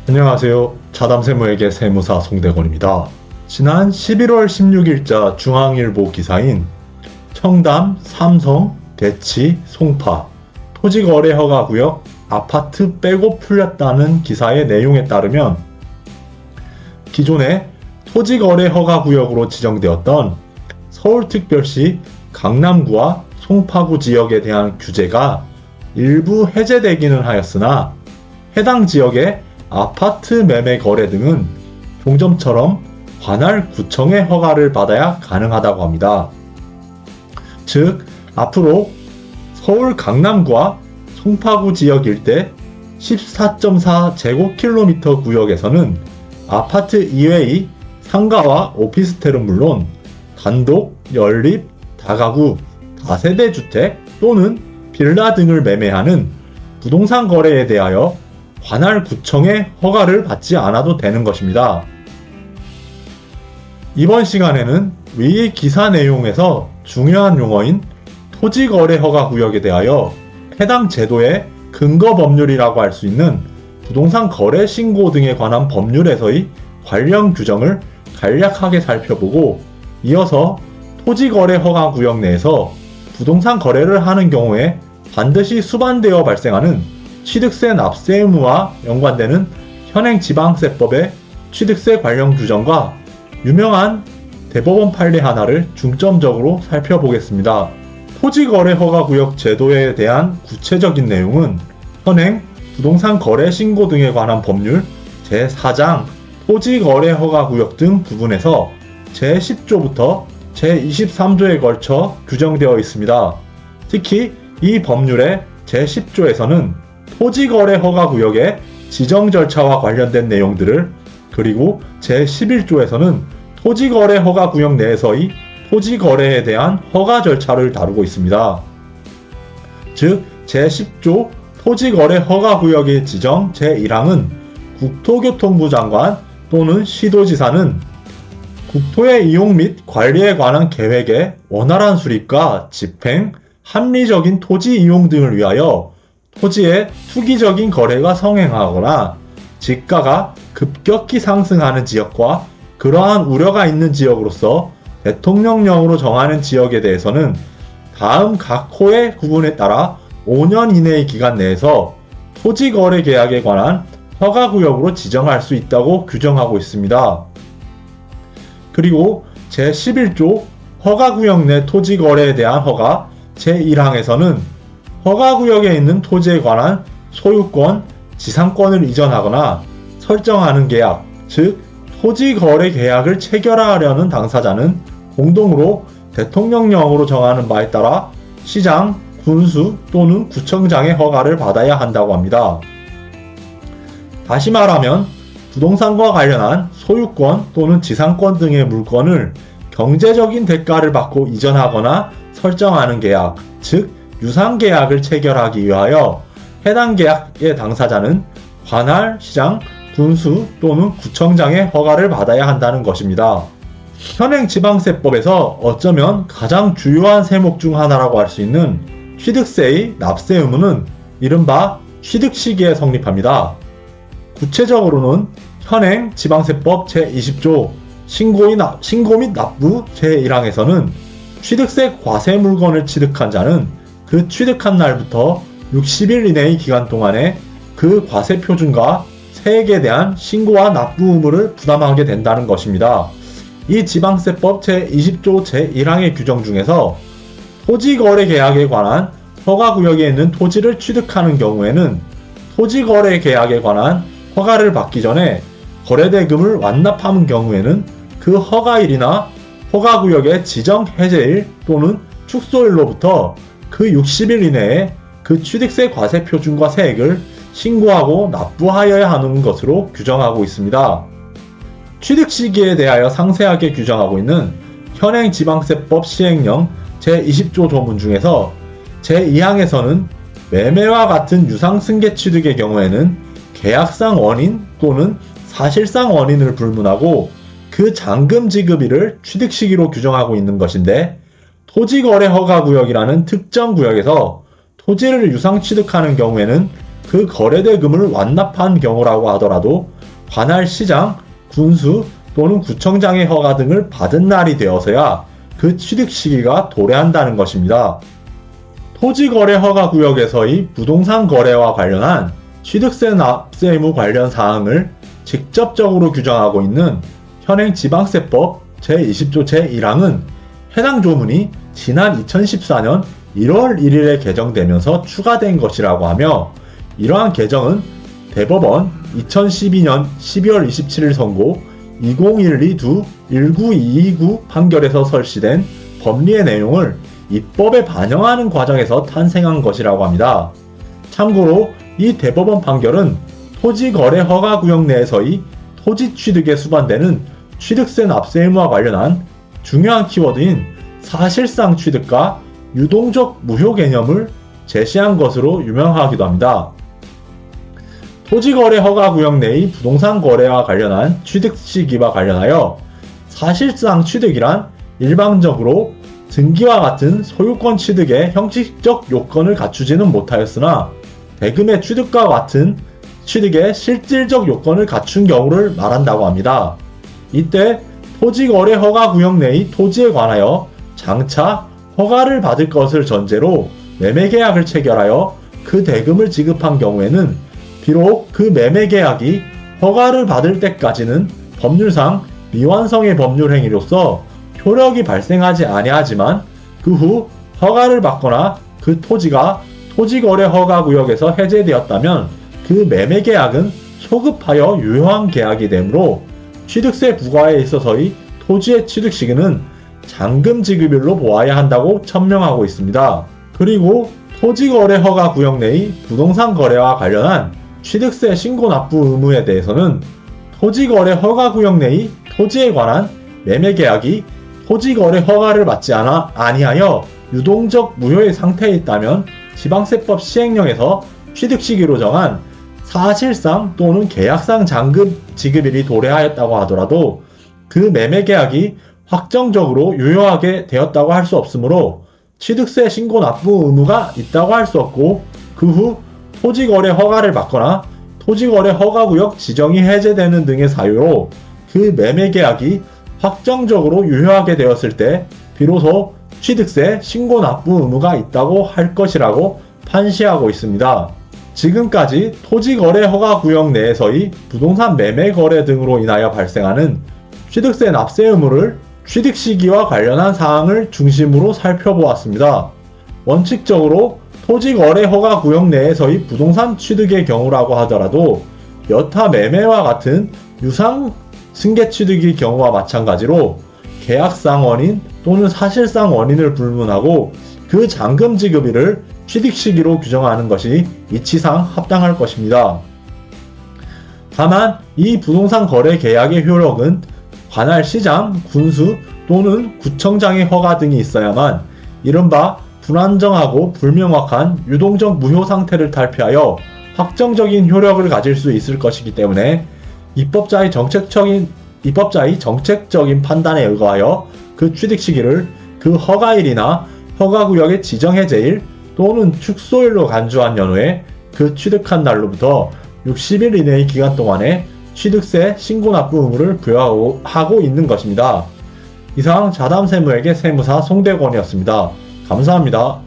안녕하세요. 자담세무에게 세무사 송대건입니다. 지난 11월 16일자 중앙일보 기사인 청담, 삼성, 대치, 송파 토지거래 허가구역 아파트 빼고 풀렸다는 기사의 내용에 따르면 기존에 토지거래 허가구역으로 지정되었던 서울특별시 강남구와 송파구 지역에 대한 규제가 일부 해제되기는 하였으나 해당 지역의 아파트 매매 거래 등은 종점처럼 관할 구청의 허가를 받아야 가능하다고 합니다. 즉, 앞으로 서울 강남구와 송파구 지역 일대 14.4제곱킬로미터 구역에서는 아파트 이외의 상가와 오피스텔은 물론 단독, 연립, 다가구, 다세대 주택 또는 빌라 등을 매매하는 부동산 거래에 대하여 관할 구청의 허가를 받지 않아도 되는 것입니다. 이번 시간에는 위 기사 내용에서 중요한 용어인 토지거래 허가구역에 대하여 해당 제도의 근거 법률이라고 할 수 있는 부동산 거래 신고 등에 관한 법률에서의 관련 규정을 간략하게 살펴보고 이어서 토지거래 허가구역 내에서 부동산 거래를 하는 경우에 반드시 수반되어 발생하는 취득세 납세 의무와 연관되는 현행 지방세법의 취득세 관련 규정과 유명한 대법원 판례 하나를 중점적으로 살펴보겠습니다. 토지거래 허가구역 제도에 대한 구체적인 내용은 현행 부동산 거래 신고 등에 관한 법률 제4장 토지거래 허가구역 등 부분에서 제10조부터 제23조에 걸쳐 규정되어 있습니다. 특히 이 법률의 제10조에서는 토지거래 허가구역의 지정 절차와 관련된 내용들을 그리고 제11조에서는 토지거래 허가구역 내에서의 토지거래에 대한 허가 절차를 다루고 있습니다. 즉 제10조 토지거래 허가구역의 지정 제1항은 국토교통부 장관 또는 시도지사는 국토의 이용 및 관리에 관한 계획의 원활한 수립과 집행, 합리적인 토지 이용 등을 위하여 토지의 투기적인 거래가 성행하거나 지가가 급격히 상승하는 지역과 그러한 우려가 있는 지역으로서 대통령령으로 정하는 지역에 대해서는 다음 각 호의 구분에 따라 5년 이내의 기간 내에서 토지거래 계약에 관한 허가구역으로 지정할 수 있다고 규정하고 있습니다. 그리고 제11조 허가구역 내 토지거래에 대한 허가 제1항에서는 허가구역에 있는 토지에 관한 소유권, 지상권을 이전하거나 설정하는 계약, 즉 토지거래 계약을 체결하려는 당사자는 공동으로 대통령령으로 정하는 바에 따라 시장, 군수 또는 구청장의 허가를 받아야 한다고 합니다. 다시 말하면 부동산과 관련한 소유권 또는 지상권 등의 물건을 경제적인 대가를 받고 이전하거나 설정하는 계약, 즉 유상계약을 체결하기 위하여 해당 계약의 당사자는 관할, 시장, 군수 또는 구청장의 허가를 받아야 한다는 것입니다. 현행 지방세법에서 어쩌면 가장 주요한 세목 중 하나라고 할 수 있는 취득세의 납세 의무는 이른바 취득 시기에 성립합니다. 구체적으로는 현행 지방세법 제20조 신고 및 납부 제1항에서는 취득세 과세 물건을 취득한 자는 그 취득한 날부터 60일 이내의 기간 동안에 그 과세 표준과 세액에 대한 신고와 납부 의무를 부담하게 된다는 것입니다. 이 지방세법 제20조 제1항의 규정 중에서 토지거래 계약에 관한 허가구역에 있는 토지를 취득하는 경우에는 토지거래 계약에 관한 허가를 받기 전에 거래대금을 완납하는 경우에는 그 허가일이나 허가구역의 지정 해제일 또는 축소일로부터 그 60일 이내에 그 취득세 과세 표준과 세액을 신고하고 납부하여야 하는 것으로 규정하고 있습니다. 취득 시기에 대하여 상세하게 규정하고 있는 현행 지방세법 시행령 제20조 조문 중에서 제2항에서는 매매와 같은 유상승계 취득의 경우에는 계약상 원인 또는 사실상 원인을 불문하고 그 잔금 지급일을 취득 시기로 규정하고 있는 것인데 토지거래 허가구역이라는 특정 구역에서 토지를 유상 취득하는 경우에는 그 거래대금을 완납한 경우라고 하더라도 관할 시장, 군수 또는 구청장의 허가 등을 받은 날이 되어서야 그 취득 시기가 도래한다는 것입니다. 토지거래 허가구역에서의 부동산 거래와 관련한 취득세 납세 의무 관련 사항을 직접적으로 규정하고 있는 현행 지방세법 제20조 제1항은 해당 조문이 지난 2014년 1월 1일에 개정되면서 추가된 것이라고 하며, 이러한 개정은 대법원 2012년 12월 27일 선고 2012-19229 판결에서 설치된 법리의 내용을 입법에 반영하는 과정에서 탄생한 것이라고 합니다. 참고로 이 대법원 판결은 토지거래 허가구역 내에서의 토지 취득에 수반되는 취득세 납세 의무와 관련한 중요한 키워드인 사실상 취득과 유동적 무효 개념을 제시한 것으로 유명하기도 합니다. 토지거래 허가구역 내의 부동산 거래와 관련한 취득 시기와 관련하여 사실상 취득이란 일반적으로 등기와 같은 소유권 취득의 형식적 요건을 갖추지는 못하였으나 대금의 취득과 같은 취득의 실질적 요건을 갖춘 경우를 말한다고 합니다. 이때 토지거래 허가구역 내의 토지에 관하여 장차 허가를 받을 것을 전제로 매매계약을 체결하여 그 대금을 지급한 경우에는 비록 그 매매계약이 허가를 받을 때까지는 법률상 미완성의 법률 행위로서 효력이 발생하지 아니하지만 그 후 허가를 받거나 그 토지가 토지거래 허가구역에서 해제되었다면 그 매매계약은 소급하여 유효한 계약이 되므로 취득세 부과에 있어서의 토지의 취득 시기는 잔금 지급일로 보아야 한다고 천명하고 있습니다. 그리고 토지거래 허가구역 내의 부동산 거래와 관련한 취득세 신고 납부 의무에 대해서는 토지거래 허가구역 내의 토지에 관한 매매계약이 토지거래 허가를 받지 아니하여 유동적 무효의 상태에 있다면 지방세법 시행령에서 취득 시기로 정한 사실상 또는 계약상 잔금 지급일이 도래하였다고 하더라도 그 매매계약이 확정적으로 유효하게 되었다고 할 수 없으므로 취득세 신고 납부 의무가 있다고 할 수 없고, 그 후 토지거래 허가를 받거나 토지거래 허가구역 지정이 해제되는 등의 사유로 그 매매계약이 확정적으로 유효하게 되었을 때 비로소 취득세 신고 납부 의무가 있다고 할 것이라고 판시하고 있습니다. 지금까지 토지거래 허가구역 내에서의 부동산 매매거래 등으로 인하여 발생하는 취득세 납세 의무를 취득 시기와 관련한 사항을 중심으로 살펴보았습니다. 원칙적으로 토지거래 허가구역 내에서의 부동산 취득의 경우라고 하더라도 여타 매매와 같은 유상 승계 취득의 경우와 마찬가지로 계약상 원인 또는 사실상 원인을 불문하고 그 잔금 지급일을 취득 시기로 규정하는 것이 이치상 합당할 것입니다. 다만 이 부동산 거래 계약의 효력은 관할 시장, 군수 또는 구청장의 허가 등이 있어야만 이른바 불안정하고 불명확한 유동적 무효 상태를 탈피하여 확정적인 효력을 가질 수 있을 것이기 때문에 입법자의 정책적인 판단에 의거하여 그 취득 시기를 그 허가일이나 허가구역의 지정해제일 또는 축소일로 간주한 연후에 그 취득한 날로부터 60일 이내의 기간 동안에 취득세 신고 납부 의무를 부여하고 있는 것입니다. 이상 자담세무에게 세무사 송대권이었습니다. 감사합니다.